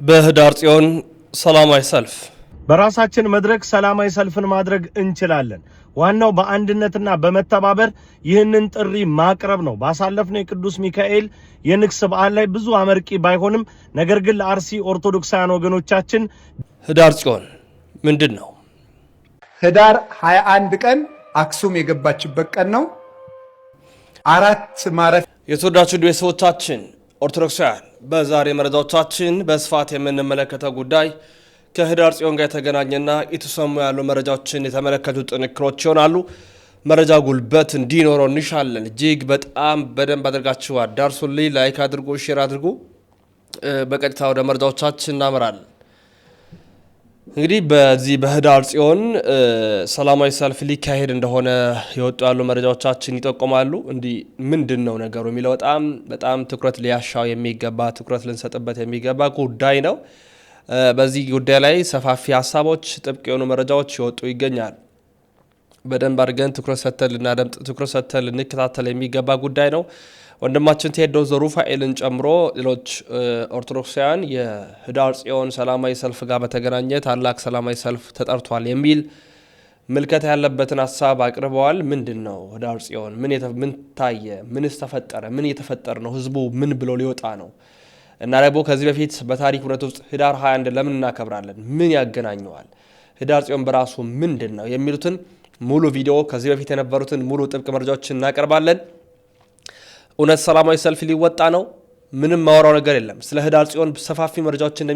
በህዳር ጽዮን ሰላማዊ ሰልፍ በራሳችን መድረክ ሰላማዊ ሰልፍን ማድረግ እንችላለን። ዋናው በአንድነትና በመተባበር ይህንን ጥሪ ማቅረብ ነው። ባሳለፍነው የቅዱስ ሚካኤል የንግስ በዓል ላይ ብዙ አመርቂ ባይሆንም ነገር ግን ለአርሲ ኦርቶዶክሳውያን ወገኖቻችን ህዳር ጽዮን ምንድነው? ህዳር 21 ቀን አክሱም የገባችበት ቀን ነው። አራት ማረፍ የተወዳጁ ቤተሰቦቻችን ኦርቶዶክሳውያን በዛሬ መረጃዎቻችን በስፋት የምንመለከተው ጉዳይ ከህዳር ጽዮን ጋር የተገናኘና የተሰሙ ያሉ መረጃዎችን የተመለከቱ ጥንክሮች ይሆናሉ። መረጃ ጉልበት እንዲኖረው እንሻለን። እጅግ በጣም በደንብ አድርጋችሁ አዳርሱልኝ፣ ላይክ አድርጉ፣ ሼር አድርጉ። በቀጥታ ወደ መረጃዎቻችን እናመራለን። እንግዲህ በዚህ በህዳር ጽዮን ሰላማዊ ሰልፍ ሊካሄድ እንደሆነ የወጡ ያሉ መረጃዎቻችን ይጠቁማሉ። እንዲህ ምንድነው ነገሩ የሚለው በጣም ትኩረት ሊያሻው የሚገባ ትኩረት ልንሰጥበት የሚገባ ጉዳይ ነው። በዚህ ጉዳይ ላይ ሰፋፊ ሀሳቦች፣ ጥብቅ የሆኑ መረጃዎች ይወጡ ይገኛል። በደንብ አድርገን ትኩረት ሰጥተን ልናደምጥ፣ ትኩረት ሰጥተን ልንከታተል የሚገባ ጉዳይ ነው። ወንድማችን ቴዎድሮስ ዘሩፋኤልን ጨምሮ ሌሎች ኦርቶዶክሳውያን የህዳር ጽዮን ሰላማዊ ሰልፍ ጋር በተገናኘ ታላቅ ሰላማዊ ሰልፍ ተጠርቷል የሚል ምልከታ ያለበትን ሀሳብ አቅርበዋል። ምንድን ነው ህዳር ጽዮን? ምን ታየ? ምንስ ተፈጠረ? ምን እየተፈጠረ ነው? ህዝቡ ምን ብሎ ሊወጣ ነው? እና ደግሞ ከዚህ በፊት በታሪክ እውነት ውስጥ ህዳር 21 ለምን እናከብራለን? ምን ያገናኘዋል? ህዳር ጽዮን በራሱ ምንድን ነው የሚሉትን ሙሉ ቪዲዮ ከዚህ በፊት የነበሩትን ሙሉ ጥብቅ መረጃዎችን እናቀርባለን። እውነት ሰላማዊ ሰልፍ ሊወጣ ነው? ምንም ማወራው ነገር የለም። ስለ ህዳር ጽዮን ሰፋፊ መረጃዎችን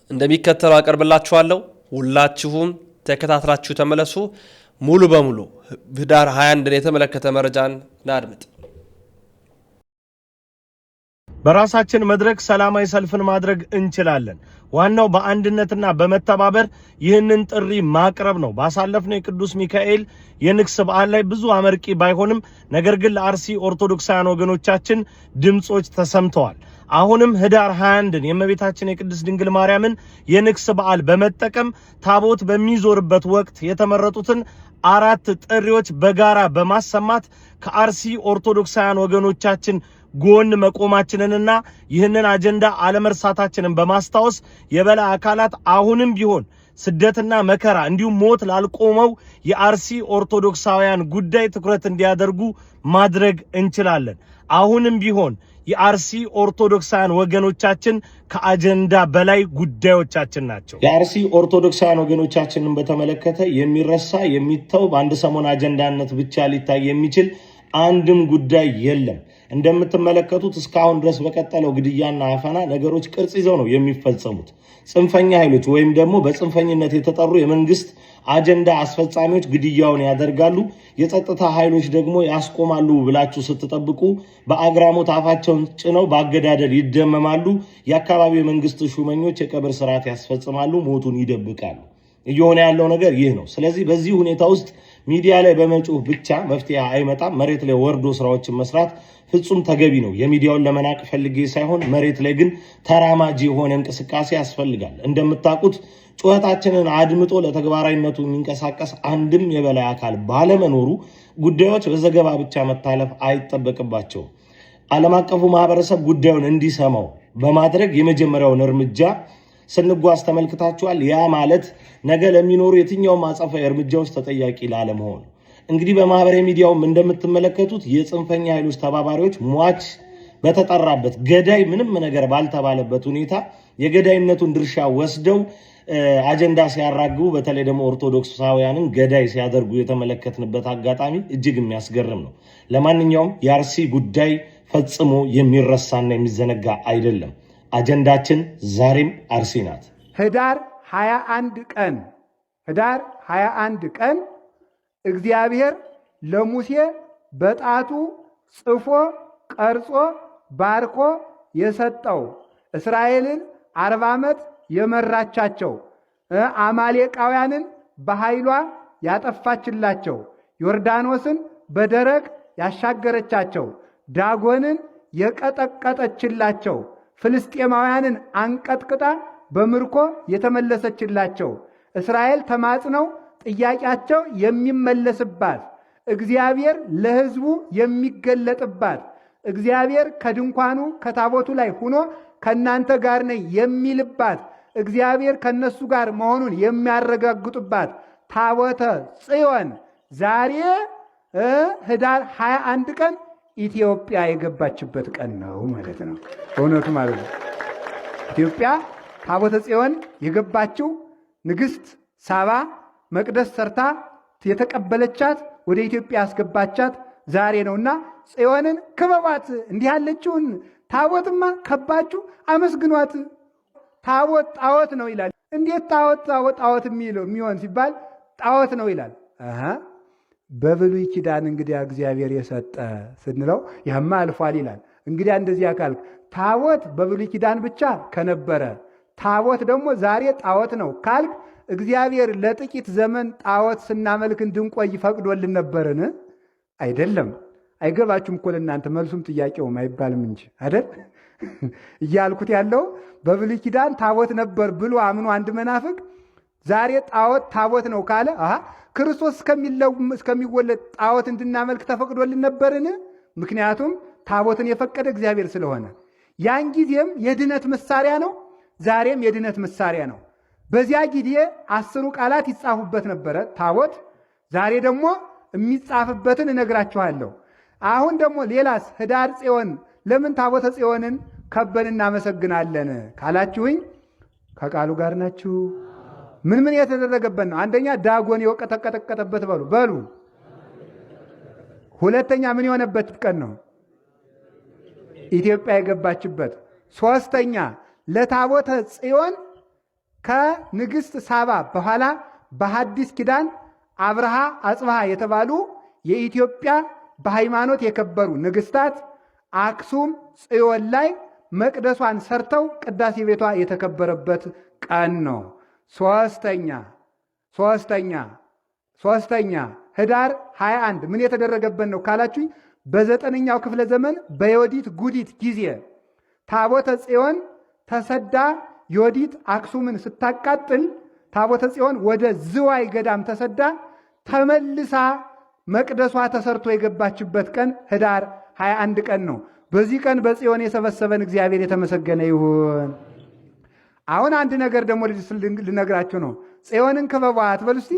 እንደሚከተለው አቀርብላችኋለሁ። ሁላችሁም ተከታትላችሁ ተመለሱ። ሙሉ በሙሉ ህዳር 21 የተመለከተ መረጃን እናድምጥ። በራሳችን መድረክ ሰላማዊ ሰልፍን ማድረግ እንችላለን። ዋናው በአንድነትና በመተባበር ይህንን ጥሪ ማቅረብ ነው። ባሳለፍነው የቅዱስ ሚካኤል የንግስ በዓል ላይ ብዙ አመርቂ ባይሆንም ነገር ግን ለአርሲ ኦርቶዶክሳውያን ወገኖቻችን ድምጾች ተሰምተዋል። አሁንም ህዳር 21ን የእመቤታችን የቅድስት ድንግል ማርያምን የንግስ በዓል በመጠቀም ታቦት በሚዞርበት ወቅት የተመረጡትን አራት ጥሪዎች በጋራ በማሰማት ከአርሲ ኦርቶዶክሳውያን ወገኖቻችን ጎን መቆማችንንና ይህንን አጀንዳ አለመርሳታችንን በማስታወስ የበላይ አካላት አሁንም ቢሆን ስደትና መከራ እንዲሁም ሞት ላልቆመው የአርሲ ኦርቶዶክሳውያን ጉዳይ ትኩረት እንዲያደርጉ ማድረግ እንችላለን። አሁንም ቢሆን የአርሲ ኦርቶዶክሳውያን ወገኖቻችን ከአጀንዳ በላይ ጉዳዮቻችን ናቸው። የአርሲ ኦርቶዶክሳውያን ወገኖቻችንን በተመለከተ የሚረሳ የሚተው በአንድ ሰሞን አጀንዳነት ብቻ ሊታይ የሚችል አንድም ጉዳይ የለም። እንደምትመለከቱት እስካሁን ድረስ በቀጠለው ግድያና አፈና ነገሮች ቅርጽ ይዘው ነው የሚፈጸሙት። ጽንፈኛ ኃይሎች ወይም ደግሞ በጽንፈኝነት የተጠሩ የመንግስት አጀንዳ አስፈጻሚዎች ግድያውን ያደርጋሉ። የጸጥታ ኃይሎች ደግሞ ያስቆማሉ ብላችሁ ስትጠብቁ በአግራሞት አፋቸውን ጭነው በአገዳደል ይደመማሉ። የአካባቢው የመንግስት ሹመኞች የቀብር ስርዓት ያስፈጽማሉ፣ ሞቱን ይደብቃሉ። እየሆነ ያለው ነገር ይህ ነው። ስለዚህ በዚህ ሁኔታ ውስጥ ሚዲያ ላይ በመጮህ ብቻ መፍትሄ አይመጣም። መሬት ላይ ወርዶ ስራዎችን መስራት ፍጹም ተገቢ ነው። የሚዲያውን ለመናቅ ፈልጌ ሳይሆን መሬት ላይ ግን ተራማጅ የሆነ እንቅስቃሴ ያስፈልጋል። እንደምታውቁት ጩኸታችንን አድምጦ ለተግባራዊነቱ የሚንቀሳቀስ አንድም የበላይ አካል ባለመኖሩ ጉዳዮች በዘገባ ብቻ መታለፍ አይጠበቅባቸውም። ዓለም አቀፉ ማህበረሰብ ጉዳዩን እንዲሰማው በማድረግ የመጀመሪያውን እርምጃ ስንጓዝ ተመልክታችኋል። ያ ማለት ነገ ለሚኖሩ የትኛውም አጸፋዊ እርምጃዎች ተጠያቂ ላለመሆን እንግዲህ በማህበራዊ ሚዲያውም እንደምትመለከቱት የጽንፈኛ ኃይሎች ተባባሪዎች ሟች በተጠራበት ገዳይ ምንም ነገር ባልተባለበት ሁኔታ የገዳይነቱን ድርሻ ወስደው አጀንዳ ሲያራግቡ፣ በተለይ ደግሞ ኦርቶዶክሳውያንን ገዳይ ሲያደርጉ የተመለከትንበት አጋጣሚ እጅግ የሚያስገርም ነው። ለማንኛውም የአርሲ ጉዳይ ፈጽሞ የሚረሳና የሚዘነጋ አይደለም። አጀንዳችን ዛሬም አርሲ ናት። ህዳር 21 ቀን እግዚአብሔር ለሙሴ በጣቱ ጽፎ ቀርጾ ባርኮ የሰጠው እስራኤልን 40 ዓመት የመራቻቸው አማሌቃውያንን በኃይሏ ያጠፋችላቸው ዮርዳኖስን በደረቅ ያሻገረቻቸው ዳጎንን የቀጠቀጠችላቸው ፍልስጤማውያንን አንቀጥቅጣ በምርኮ የተመለሰችላቸው እስራኤል ተማጽነው ጥያቄያቸው የሚመለስባት እግዚአብሔር ለሕዝቡ የሚገለጥባት እግዚአብሔር ከድንኳኑ ከታቦቱ ላይ ሆኖ ከእናንተ ጋር ነኝ የሚልባት እግዚአብሔር ከነሱ ጋር መሆኑን የሚያረጋግጡባት ታቦተ ጽዮን ዛሬ ህዳር 21 ቀን ኢትዮጵያ የገባችበት ቀን ነው ማለት ነው። እውነቱ ማለት ነው። ኢትዮጵያ ታቦተ ጽዮን የገባችው ንግሥት ሳባ መቅደስ ሰርታ የተቀበለቻት ወደ ኢትዮጵያ ያስገባቻት ዛሬ ነውና ጽዮንን ክበቧት። እንዲህ ያለችውን ታቦትማ ከባችሁ አመስግኗት። ታቦት ጣዖት ነው ይላል። እንዴት ጣዖት የሚሆን ሲባል ጣዖት ነው ይላል። በብሉይ ኪዳን እንግዲያ እግዚአብሔር የሰጠ ስንለው ያማ አልፏል ይላል። እንግዲያ እንደዚህ አካል ታቦት በብሉይ ኪዳን ብቻ ከነበረ ታቦት ደግሞ ዛሬ ጣዖት ነው ካልክ እግዚአብሔር ለጥቂት ዘመን ጣዖት ስናመልክ እንድንቆይ ፈቅዶልን ነበርን? አይደለም። አይገባችሁም እኮ ለእናንተ መልሱም ጥያቄውም አይባልም እንጂ አይደል እያልኩት ያለው በብሉይ ኪዳን ታቦት ነበር ብሎ አምኖ አንድ መናፍቅ ዛሬ ጣዖት ታቦት ነው ካለ ክርስቶስ እስከሚወለድ ጣዖት እንድናመልክ ተፈቅዶልን ነበርን? ምክንያቱም ታቦትን የፈቀደ እግዚአብሔር ስለሆነ ያን ጊዜም የድነት መሳሪያ ነው፣ ዛሬም የድነት መሳሪያ ነው። በዚያ ጊዜ 10 ቃላት ይጻፉበት ነበረ ታቦት። ዛሬ ደግሞ የሚጻፍበትን እነግራችኋለሁ። አሁን ደግሞ ሌላስ ህዳር ጽዮን ለምን ታቦተ ጽዮንን ከበን እናመሰግናለን ካላችሁኝ ከቃሉ ጋር ናችሁ። ምን የተደረገበት ነው? አንደኛ ዳጎን የወቀጠቀጠበት በሉ። ሁለተኛ ምን የሆነበት ቀን ነው? ኢትዮጵያ የገባችበት። ሶስተኛ ለታቦተ ጽዮን ከንግሥት ሳባ በኋላ በሐዲስ ኪዳን አብርሃ አጽብሃ የተባሉ የኢትዮጵያ በሃይማኖት የከበሩ ንግሥታት አክሱም ጽዮን ላይ መቅደሷን ሰርተው ቅዳሴ ቤቷ የተከበረበት ቀን ነው። ሶስተኛ ህዳር 21 ምን የተደረገበት ነው ካላችሁኝ በ9ኛው ክፍለ ዘመን በዮዲት ጉዲት ጊዜ ታቦተ ጽዮን ተሰዳ ዮዲት አክሱምን ስታቃጥል ታቦተ ጽዮን ወደ ዝዋይ ገዳም ተሰዳ ተመልሳ መቅደሷ ተሰርቶ የገባችበት ቀን ህዳር 21 ቀን ነው። በዚህ ቀን በጽዮን የሰበሰበን እግዚአብሔር የተመሰገነ ይሁን። አሁን አንድ ነገር ደግሞ ልነግራችሁ ነው። ጽዮንን ክበቧት በሉ እስቲ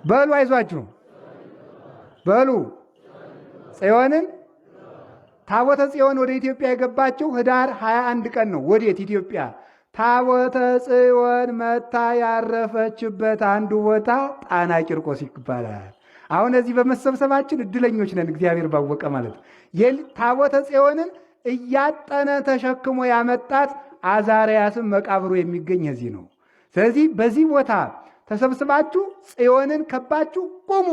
በሉ፣ አይዟችሁ በሉ። ጽዮንን ታቦተ ጽዮን ወደ ኢትዮጵያ የገባችው ህዳር 21 ቀን ነው። ወዴት? ኢትዮጵያ። ታቦተ ጽዮን መታ ያረፈችበት አንዱ ቦታ ጣና ቂርቆስ ይባላል። አሁን እዚህ በመሰብሰባችን እድለኞች ነን፣ እግዚአብሔር ባወቀ ማለት ነው። ታቦተ ጽዮንን እያጠነ ተሸክሞ ያመጣት አዛርያስም መቃብሩ የሚገኝ እዚህ ነው። ስለዚህ በዚህ ቦታ ተሰብስባችሁ ጽዮንን ከባችሁ ቁሙ።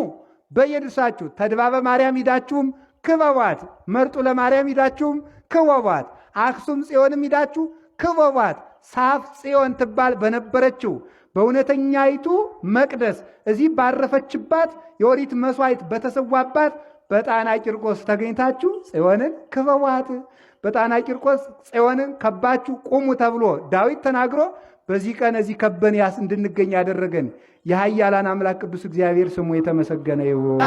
በየድርሳችሁ ተድባበ ማርያም ሂዳችሁም ክበቧት፣ መርጡ ለማርያም ሂዳችሁም ክበቧት፣ አክሱም ጽዮንም ሂዳችሁ ክበቧት። ሳፍ ጽዮን ትባል በነበረችው በእውነተኛይቱ መቅደስ እዚህ ባረፈችባት የኦሪት መስዋዕት በተሰዋባት በጣና ቂርቆስ ተገኝታችሁ ጽዮንን ክበቧት። በጣና ቂርቆስ ጽዮንን ከባችሁ ቁሙ ተብሎ ዳዊት ተናግሮ በዚህ ቀን እዚህ ከበን እንድንገኝ ያደረገን የኃያላን አምላክ ቅዱስ እግዚአብሔር ስሙ የተመሰገነ ይሁን።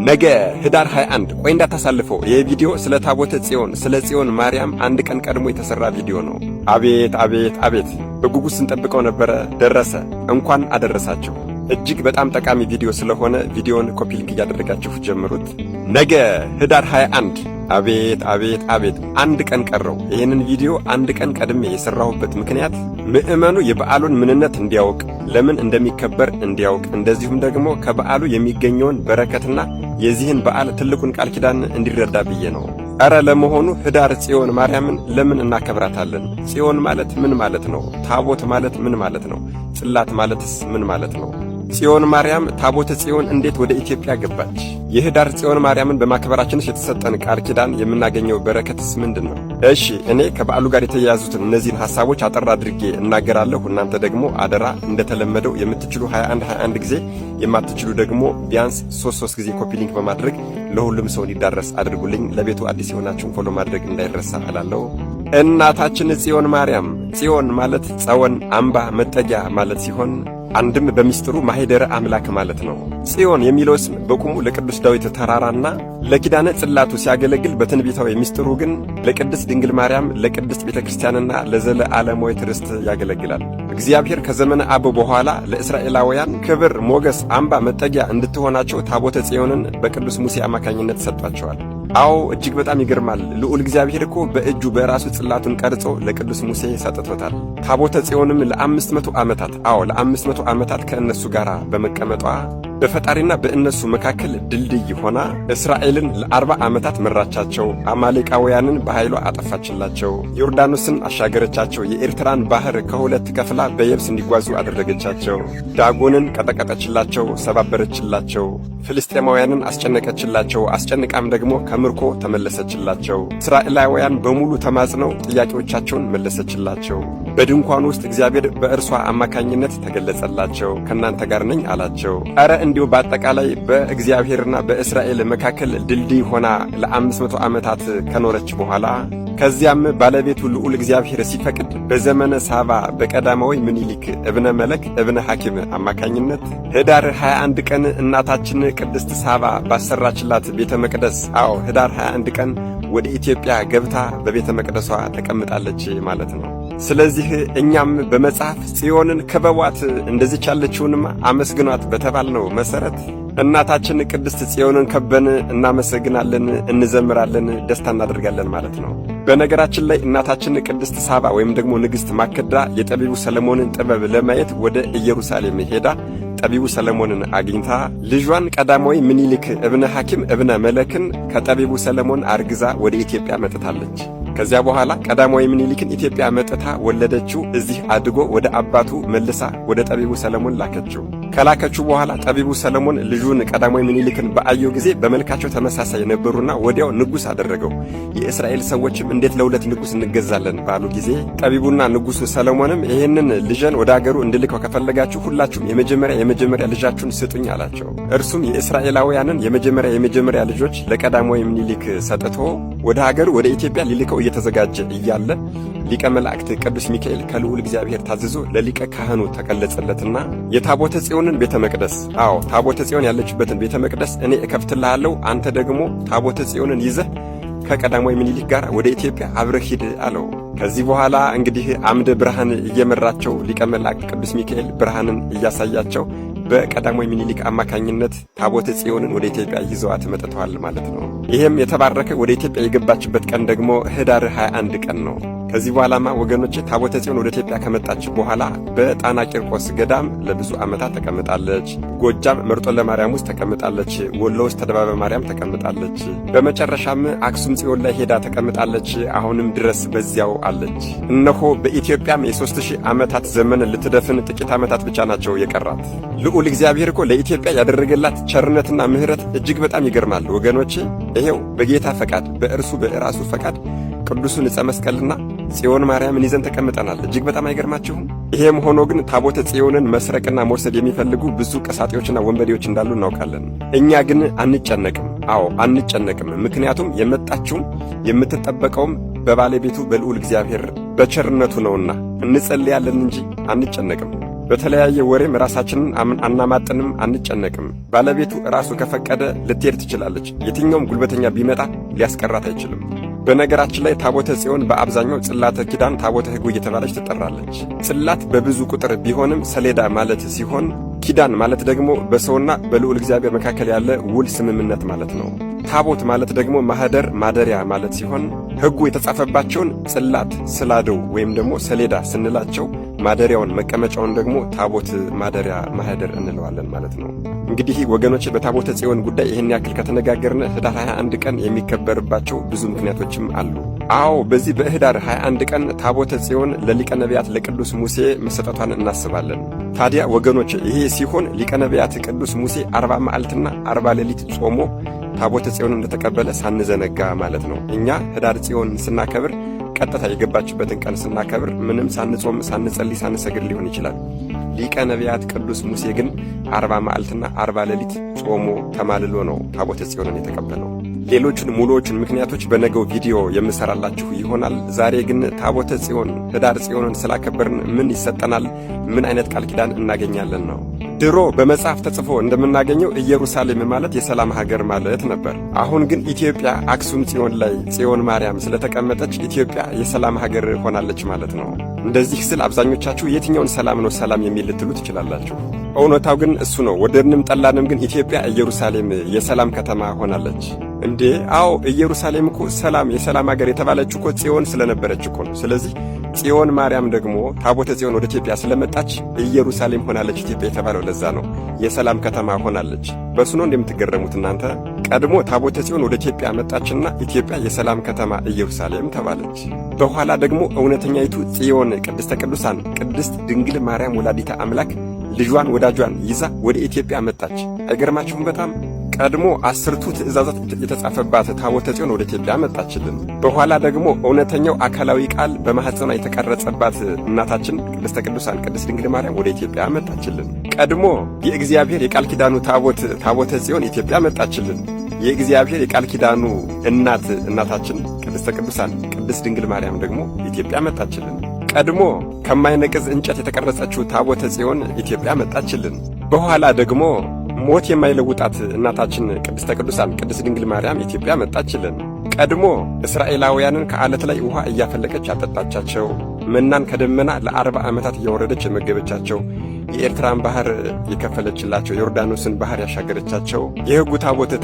ነገ ህዳር 21 ቆይ እንዳታሳልፈው። ይህ ቪዲዮ ስለ ታቦተ ጽዮን ስለ ጽዮን ማርያም አንድ ቀን ቀድሞ የተሰራ ቪዲዮ ነው። አቤት አቤት አቤት በጉጉት ስንጠብቀው ነበረ። ደረሰ። እንኳን አደረሳችሁ። እጅግ በጣም ጠቃሚ ቪዲዮ ስለሆነ ቪዲዮን ኮፒ ሊንክ እያደረጋችሁ ጀምሩት። ነገ ህዳር 21 አቤት አቤት አቤት አንድ ቀን ቀረው። ይህንን ቪዲዮ አንድ ቀን ቀድሜ የሰራሁበት ምክንያት ምዕመኑ የበዓሉን ምንነት እንዲያውቅ፣ ለምን እንደሚከበር እንዲያውቅ፣ እንደዚሁም ደግሞ ከበዓሉ የሚገኘውን በረከትና የዚህን በዓል ትልቁን ቃል ኪዳን እንዲረዳ ብዬ ነው። ኧረ ለመሆኑ ህዳር ጽዮን ማርያምን ለምን እናከብራታለን? ጽዮን ማለት ምን ማለት ነው? ታቦት ማለት ምን ማለት ነው? ጽላት ማለትስ ምን ማለት ነው? ጽዮን ማርያም ታቦተ ጽዮን እንዴት ወደ ኢትዮጵያ ገባች? የህዳር ጽዮን ማርያምን በማክበራችንስ የተሰጠን ቃል ኪዳን የምናገኘው በረከትስ ምንድን ነው? እሺ እኔ ከበዓሉ ጋር የተያያዙትን እነዚህን ሐሳቦች አጠር አድርጌ እናገራለሁ። እናንተ ደግሞ አደራ እንደተለመደው የምትችሉ 21 ጊዜ የማትችሉ ደግሞ ቢያንስ 3 ጊዜ ኮፒ ሊንክ በማድረግ ለሁሉም ሰው እንዲዳረስ አድርጉልኝ። ለቤቱ አዲስ የሆናችሁን ፎሎ ማድረግ እንዳይረሳ እላለሁ። እናታችን ጽዮን ማርያም፣ ጽዮን ማለት ጸወን አምባ መጠጊያ ማለት ሲሆን አንድም በሚስጥሩ ማኅደረ አምላክ ማለት ነው። ጽዮን የሚለው ስም በቁሙ ለቅዱስ ዳዊት ተራራና ለኪዳነ ጽላቱ ሲያገለግል፣ በትንቢታዊ ሚስጥሩ ግን ለቅድስት ድንግል ማርያም ለቅድስት ቤተክርስቲያንና ለዘለ ዓለማዊት ርስት ያገለግላል። እግዚአብሔር ከዘመነ አበ በኋላ ለእስራኤላውያን ክብር፣ ሞገስ፣ አምባ መጠጊያ እንድትሆናቸው ታቦተ ጽዮንን በቅዱስ ሙሴ አማካኝነት ሰጥቷቸዋል። አዎ እጅግ በጣም ይገርማል። ልዑል እግዚአብሔር እኮ በእጁ በራሱ ጽላቱን ቀርጾ ለቅዱስ ሙሴ ሰጥቶታል። ታቦተ ጽዮንም ለ500 ዓመታት ለ500 ዓመታት ከእነሱ ጋር በመቀመጧ በፈጣሪና በእነሱ መካከል ድልድይ ሆና እስራኤልን ለ40 ዓመታት መራቻቸው። አማሌቃውያንን በኃይሏ አጠፋችላቸው። ዮርዳኖስን አሻገረቻቸው። የኤርትራን ባህር ከሁለት ከፍላ በየብስ እንዲጓዙ አደረገቻቸው። ዳጎንን ቀጠቀጠችላቸው፣ ሰባበረችላቸው። ፍልስጤማውያንን አስጨነቀችላቸው። አስጨንቃም ደግሞ ከምርኮ ተመለሰችላቸው። እስራኤላውያን በሙሉ ተማጽነው ጥያቄዎቻቸውን መለሰችላቸው። በድንኳን ውስጥ እግዚአብሔር በእርሷ አማካኝነት ተገለጸላቸው። ከእናንተ ጋር ነኝ አላቸው። ኧረ እንዲሁ በአጠቃላይ በእግዚአብሔርና በእስራኤል መካከል ድልድይ ሆና ለ500 ዓመታት ከኖረች በኋላ ከዚያም ባለቤቱ ልዑል እግዚአብሔር ሲፈቅድ በዘመነ ሳባ በቀዳማዊ ምኒልክ እብነ መለክ እብነ ሐኪም አማካኝነት ህዳር 21 ቀን እናታችን ቅድስት ሳባ ባሰራችላት ቤተ መቅደስ ህዳር 21 ቀን ወደ ኢትዮጵያ ገብታ በቤተ መቅደሷ ተቀምጣለች ማለት ነው። ስለዚህ እኛም በመጽሐፍ ጽዮንን ክበቧት እንደዚች ያለችውንም አመስግኗት በተባልነው መሰረት እናታችን ቅድስት ጽዮንን ከበን እናመሰግናለን፣ እንዘምራለን፣ ደስታ እናደርጋለን ማለት ነው። በነገራችን ላይ እናታችን ቅድስት ሳባ ወይም ደግሞ ንግሥት ማክዳ የጠቢቡ ሰለሞንን ጥበብ ለማየት ወደ ኢየሩሳሌም ሄዳ ጠቢቡ ሰለሞንን አግኝታ ልጇን ቀዳማዊ ምኒልክ እብነ ሐኪም እብነ መለክን ከጠቢቡ ሰለሞን አርግዛ ወደ ኢትዮጵያ መጥታለች። ከዚያ በኋላ ቀዳማዊ ምኒልክን ኢትዮጵያ መጥታ ወለደችው። እዚህ አድጎ ወደ አባቱ መልሳ ወደ ጠቢቡ ሰለሞን ላከችው። ከላከችው በኋላ ጠቢቡ ሰለሞን ልጁን ቀዳማዊ ምኒልክን በአየው ጊዜ በመልካቸው ተመሳሳይ ነበሩና ወዲያው ንጉሥ አደረገው። የእስራኤል ሰዎችም እንዴት ለሁለት ንጉሥ እንገዛለን ባሉ ጊዜ ጠቢቡና ንጉሡ ሰለሞንም ይህንን ልጅን ወደ አገሩ እንድልከው ከፈለጋችሁ ሁላችሁም የመጀመሪያ ልጃችሁን ስጡኝ አላቸው። እርሱም የእስራኤላውያንን የመጀመሪያ ልጆች ለቀዳማዊ ምኒልክ ሰጥቶ ወደ አገሩ ወደ ኢትዮጵያ ሊልከው እየተዘጋጀ እያለ ሊቀ መላእክት ቅዱስ ሚካኤል ከልዑል እግዚአብሔር ታዝዞ ለሊቀ ካህኑ ተገለጸለትና የታቦተ ጽዮንን ቤተ መቅደስ ታቦተ ጽዮን ያለችበትን ቤተ መቅደስ እኔ እከፍትልሃለሁ፣ አንተ ደግሞ ታቦተ ጽዮንን ይዘህ ከቀዳማዊ ምኒልክ ጋር ወደ ኢትዮጵያ አብረህ ሂድ አለው። ከዚህ በኋላ እንግዲህ አምደ ብርሃን እየመራቸው ሊቀ መላእክት ቅዱስ ሚካኤል ብርሃንን እያሳያቸው በቀዳማዊ ምኒልክ አማካኝነት ታቦተ ጽዮንን ወደ ኢትዮጵያ ይዘዋት መጥተዋል ማለት ነው። ይህም የተባረከ ወደ ኢትዮጵያ የገባችበት ቀን ደግሞ ህዳር 21 ቀን ነው። ከዚህ በኋላማ ወገኖች ታቦተ ጽዮን ወደ ኢትዮጵያ ከመጣች በኋላ በጣና ቂርቆስ ገዳም ለብዙ ዓመታት ተቀምጣለች። ጎጃም መርጦ ለማርያም ውስጥ ተቀምጣለች። ወሎ ውስጥ ተደባበ ማርያም ተቀምጣለች። በመጨረሻም አክሱም ጽዮን ላይ ሄዳ ተቀምጣለች። አሁንም ድረስ በዚያው አለች። እነሆ በኢትዮጵያም የ3000 ዓመታት ዘመን ልትደፍን ጥቂት ዓመታት ብቻ ናቸው የቀራት። ልዑል እግዚአብሔር እኮ ለኢትዮጵያ ያደረገላት ቸርነትና ምሕረት እጅግ በጣም ይገርማል ወገኖች። ይሄው በጌታ ፈቃድ በእርሱ በራሱ ፈቃድ ቅዱሱን ዕፀ መስቀልና ጽዮን ማርያምን ይዘን ተቀምጠናል። እጅግ በጣም አይገርማችሁም? ይሄም ሆኖ ግን ታቦተ ጽዮንን መስረቅና መውሰድ የሚፈልጉ ብዙ ቀሳጤዎችና ወንበዴዎች እንዳሉ እናውቃለን። እኛ ግን አንጨነቅም። አንጨነቅም። ምክንያቱም የመጣችውም የምትጠበቀውም በባለቤቱ በልዑል እግዚአብሔር በቸርነቱ ነውና እንጸልያለን እንጂ አንጨነቅም። በተለያየ ወሬም ራሳችንን አናማጥንም፣ አንጨነቅም። ባለቤቱ ራሱ ከፈቀደ ልትሄድ ትችላለች። የትኛውም ጉልበተኛ ቢመጣ ሊያስቀራት አይችልም። በነገራችን ላይ ታቦተ ጽዮን በአብዛኛው ጽላተ ኪዳን፣ ታቦተ ሕጉ እየተባለች ትጠራለች። ጽላት በብዙ ቁጥር ቢሆንም ሰሌዳ ማለት ሲሆን ኪዳን ማለት ደግሞ በሰውና በልዑል እግዚአብሔር መካከል ያለ ውል ስምምነት ማለት ነው። ታቦት ማለት ደግሞ ማህደር ማደሪያ ማለት ሲሆን ሕጉ የተጻፈባቸውን ጽላት ስላደው ወይም ደግሞ ሰሌዳ ስንላቸው ማደሪያውን መቀመጫውን ደግሞ ታቦት ማደሪያ ማህደር እንለዋለን ማለት ነው። እንግዲህ ወገኖች በታቦተ ጽዮን ጉዳይ ይህን ያክል ከተነጋገርን ህዳር 21 ቀን የሚከበርባቸው ብዙ ምክንያቶችም አሉ። አዎ በዚህ በህዳር 21 ቀን ታቦተ ጽዮን ለሊቀ ነቢያት ለቅዱስ ሙሴ መሰጠቷን እናስባለን። ታዲያ ወገኖች ይሄ ሲሆን ሊቀ ነቢያት ቅዱስ ሙሴ 40 መዓልትና 40 ሌሊት ጾሞ ታቦተ ጽዮን እንደተቀበለ ሳንዘነጋ ማለት ነው። እኛ ህዳር ጽዮን ስናከብር ቀጥታ የገባችበትን ቀን ስናከብር ምንም ሳንጾም ሳንጸልይ ሳንሰግድ ሊሆን ይችላል። ሊቀ ነቢያት ቅዱስ ሙሴ ግን 40 መዓልትና 40 ሌሊት ጾሞ ተማልሎ ነው ታቦተ ጽዮንን የተቀበለው። ሌሎችን ሙሉዎችን ምክንያቶች በነገው ቪዲዮ የምሰራላችሁ ይሆናል። ዛሬ ግን ታቦተ ጽዮን ህዳር ጽዮንን ስላከበርን ምን ይሰጠናል፣ ምን አይነት ቃል ኪዳን እናገኛለን ነው። ድሮ በመጽሐፍ ተጽፎ እንደምናገኘው ኢየሩሳሌም ማለት የሰላም ሀገር ማለት ነበር። አሁን ግን ኢትዮጵያ አክሱም ጽዮን ላይ ጽዮን ማርያም ስለተቀመጠች ኢትዮጵያ የሰላም ሀገር ሆናለች ማለት ነው። እንደዚህ ስል አብዛኞቻችሁ የትኛውን ሰላም ነው ሰላም የሚል ልትሉ ትችላላችሁ። እውነታው ግን እሱ ነው። ወደድንም ጠላንም ግን ኢትዮጵያ ኢየሩሳሌም የሰላም ከተማ ሆናለች። እንዴ አዎ ኢየሩሳሌም እኮ ሰላም የሰላም ሀገር የተባለችው እኮ ጽዮን ስለነበረች እኮ ነው። ስለዚህ ጽዮን ማርያም ደግሞ ታቦተ ጽዮን ወደ ኢትዮጵያ ስለመጣች ኢየሩሳሌም ሆናለች ኢትዮጵያ የተባለው ለዛ ነው። የሰላም ከተማ ሆናለች። በሱ ነው እንደምትገረሙት እናንተ። ቀድሞ ታቦተ ጽዮን ወደ ኢትዮጵያ መጣችና ኢትዮጵያ የሰላም ከተማ ኢየሩሳሌም ተባለች። በኋላ ደግሞ እውነተኛይቱ ጽዮን ቅድስተ ቅዱሳን ቅድስት ድንግል ማርያም ወላዲተ አምላክ ልጇን ወዳጇን ይዛ ወደ ኢትዮጵያ መጣች። አይገርማችሁም? በጣም ቀድሞ 10ቱ ትእዛዛት የተጻፈባት ታቦተ ጽዮን ወደ ኢትዮጵያ መጣችልን። በኋላ ደግሞ እውነተኛው አካላዊ ቃል በማኅፀኗ የተቀረጸባት እናታችን ቅድስተ ቅዱሳን ቅድስት ድንግል ማርያም ወደ ኢትዮጵያ መጣችልን። ቀድሞ የእግዚአብሔር የቃል ኪዳኑ ታቦተ ጽዮን ኢትዮጵያ መጣችልን። የእግዚአብሔር የቃል ኪዳኑ እናታችን ቅድስተ ቅዱሳን ቅድስት ድንግል ማርያም ደግሞ ኢትዮጵያ መጣችልን። ቀድሞ ከማይነቅዝ እንጨት የተቀረጸችው ታቦተ ጽዮን ኢትዮጵያ መጣችልን። በኋላ ደግሞ ሞት የማይለውጣት እናታችን ቅድስተ ቅዱሳን ቅድስት ድንግል ማርያም ኢትዮጵያ መጣችልን። ቀድሞ እስራኤላውያንን ከዓለት ላይ ውሃ እያፈለቀች ያጠጣቻቸው፣ መናን ከደመና ለ40 ዓመታት እያወረደች የመገበቻቸው፣ የኤርትራን ባህር የከፈለችላቸው፣ ዮርዳኖስን ባህር ያሻገረቻቸው የሕጉ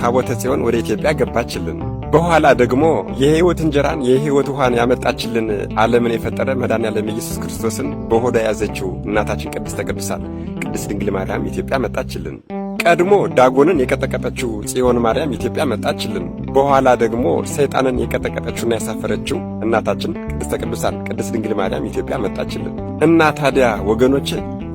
ታቦተ ጽዮን ወደ ኢትዮጵያ ገባችልን። በኋላ ደግሞ የሕይወት እንጀራን የሕይወት ውሃን ያመጣችልን ዓለምን የፈጠረ መድኃኔዓለም ኢየሱስ ክርስቶስን በሆዷ የያዘችው እናታችን ቅድስተ ቅዱሳን ቅድስት ድንግል ማርያም ኢትዮጵያ መጣችልን። ቀድሞ ዳጎንን የቀጠቀጠችው ጽዮን ማርያም ኢትዮጵያ መጣችልን። በኋላ ደግሞ ሰይጣንን የቀጠቀጠችውና ያሳፈረችው እናታችን ቅድስተ ቅዱሳን ቅድስት ድንግል ማርያም ኢትዮጵያ መጣችልን። እና ታዲያ ወገኖች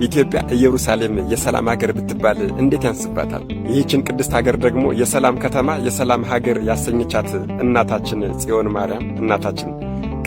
ኢትዮጵያ ኢየሩሳሌም የሰላም ሀገር ብትባል እንዴት ያንስባታል? ይህችን ቅድስት ሀገር ደግሞ የሰላም ከተማ የሰላም ሀገር ያሰኘቻት እናታችን ጽዮን ማርያም እናታችን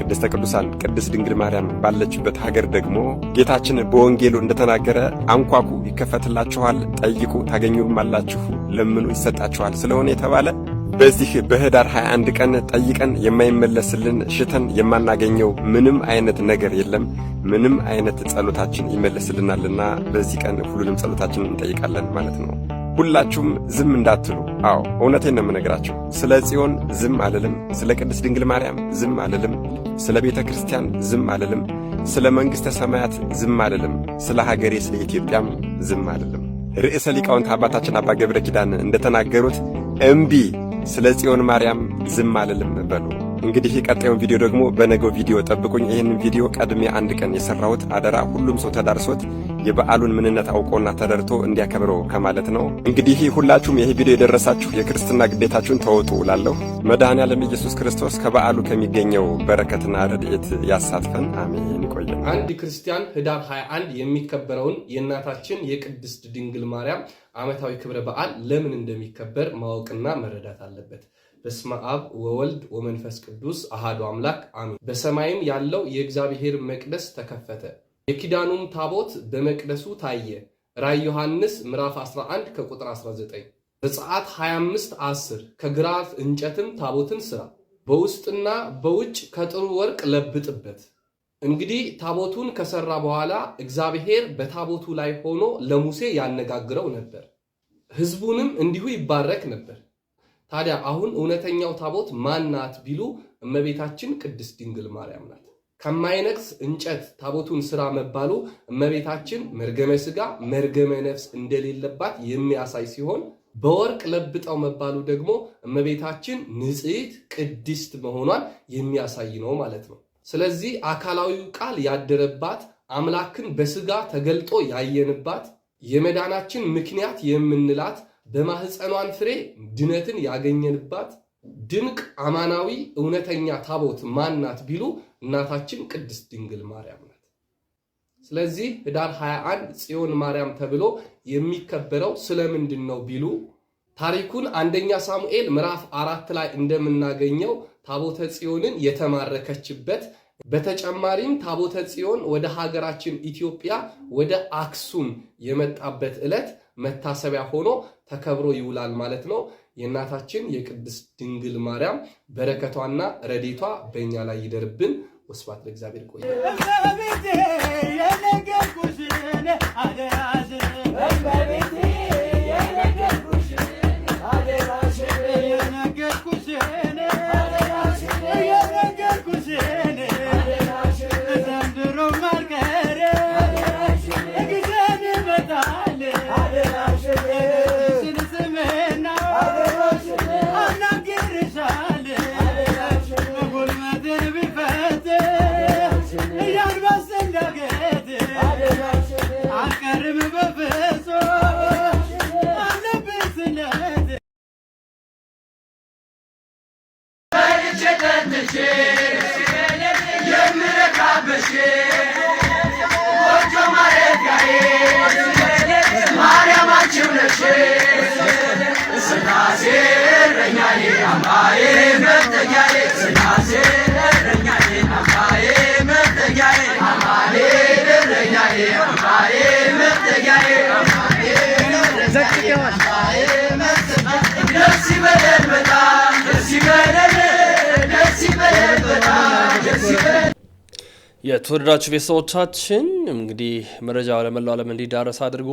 ቅድስተ ቅዱሳን ቅድስት ድንግል ማርያም ባለችበት ሀገር ደግሞ ጌታችን በወንጌሉ እንደተናገረ አንኳኩ ይከፈትላችኋል፣ ጠይቁ ታገኙማላችሁ፣ ለምኑ ይሰጣችኋል ስለሆነ የተባለ በዚህ በህዳር 21 ቀን ጠይቀን የማይመለስልን ሽተን የማናገኘው ምንም አይነት ነገር የለም። ምንም አይነት ጸሎታችን ይመለስልናልና በዚህ ቀን ሁሉንም ጸሎታችንን እንጠይቃለን ማለት ነው። ሁላችሁም ዝም እንዳትሉ። አዎ እውነቴን ነው የምነግራችሁ። ስለ ጽዮን ዝም አልልም፣ ስለ ቅድስት ድንግል ማርያም ዝም አልልም፣ ስለ ቤተ ክርስቲያን ዝም አልልም፣ ስለ መንግሥተ ሰማያት ዝም አልልም፣ ስለ ሀገሬ ስለ ኢትዮጵያም ዝም አልልም። ርዕሰ ሊቃውንት አባታችን አባ ገብረ ኪዳን እንደተናገሩት እምቢ ስለ ጽዮን ማርያም ዝም አልልም በሉ። እንግዲህ ቀጣዩን ቪዲዮ ደግሞ በነገው ቪዲዮ ጠብቁኝ። ይህንን ቪዲዮ ቀድሜ አንድ ቀን የሰራሁት አደራ ሁሉም ሰው ተዳርሶት የበዓሉን ምንነት አውቆና ተደርቶ እንዲያከብረው ከማለት ነው። እንግዲህ ሁላችሁም ይሄ ቪዲዮ የደረሳችሁ የክርስትና ግዴታችሁን ተወጡ እላለሁ። መድኃኔዓለም ኢየሱስ ክርስቶስ ከበዓሉ ከሚገኘው በረከትና ረድኤት ያሳትፈን። አሜን። ይቆየን። አንድ ክርስቲያን ህዳር 21 የሚከበረውን የእናታችን የቅድስት ድንግል ማርያም ዓመታዊ ክብረ በዓል ለምን እንደሚከበር ማወቅና መረዳት አለበት። በስመ አብ ወወልድ ወመንፈስ ቅዱስ አሃዱ አምላክ አሜን። በሰማይም ያለው የእግዚአብሔር መቅደስ ተከፈተ፣ የኪዳኑም ታቦት በመቅደሱ ታየ። ራዕየ ዮሐንስ ምዕራፍ 11 ከቁጥር 19። ዘጸአት 25:10 ከግራፍ እንጨትም ታቦትን ሥራ፣ በውስጥና በውጭ ከጥሩ ወርቅ ለብጥበት። እንግዲህ ታቦቱን ከሰራ በኋላ እግዚአብሔር በታቦቱ ላይ ሆኖ ለሙሴ ያነጋግረው ነበር፣ ህዝቡንም እንዲሁ ይባረክ ነበር። ታዲያ አሁን እውነተኛው ታቦት ማናት ቢሉ እመቤታችን ቅድስት ድንግል ማርያም ናት። ከማይነክስ እንጨት ታቦቱን ስራ መባሉ እመቤታችን መርገመ ስጋ መርገመ ነፍስ እንደሌለባት የሚያሳይ ሲሆን በወርቅ ለብጠው መባሉ ደግሞ እመቤታችን ንጽሕት ቅድስት መሆኗን የሚያሳይ ነው ማለት ነው። ስለዚህ አካላዊው ቃል ያደረባት አምላክን በስጋ ተገልጦ ያየንባት የመዳናችን ምክንያት የምንላት በማህፀኗን ፍሬ ድነትን ያገኘንባት ድንቅ አማናዊ እውነተኛ ታቦት ማናት ቢሉ እናታችን ቅድስት ድንግል ማርያም ናት። ስለዚህ ህዳር 21 ጽዮን ማርያም ተብሎ የሚከበረው ስለምንድን ነው ቢሉ ታሪኩን አንደኛ ሳሙኤል ምዕራፍ 4 ላይ እንደምናገኘው ታቦተ ጽዮንን የተማረከችበት በተጨማሪም ታቦተ ጽዮን ወደ ሀገራችን ኢትዮጵያ ወደ አክሱም የመጣበት ዕለት መታሰቢያ ሆኖ ተከብሮ ይውላል ማለት ነው። የእናታችን የቅድስት ድንግል ማርያም በረከቷና ረድኤቷ በእኛ ላይ ይደርብን። ወስብሐት ለእግዚአብሔር። ቆይ የተወደዳችሁ ቤተሰቦቻችን እንግዲህ መረጃው ለመላው ዓለም እንዲዳረስ አድርጎ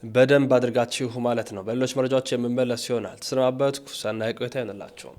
በደንብ አድርጋችሁ ማለት ነው። በሌሎች መረጃዎች የምንመለስ ይሆናል። ተሰናበትኩ። ሰናይ ቆይታ ይሁንላችሁ።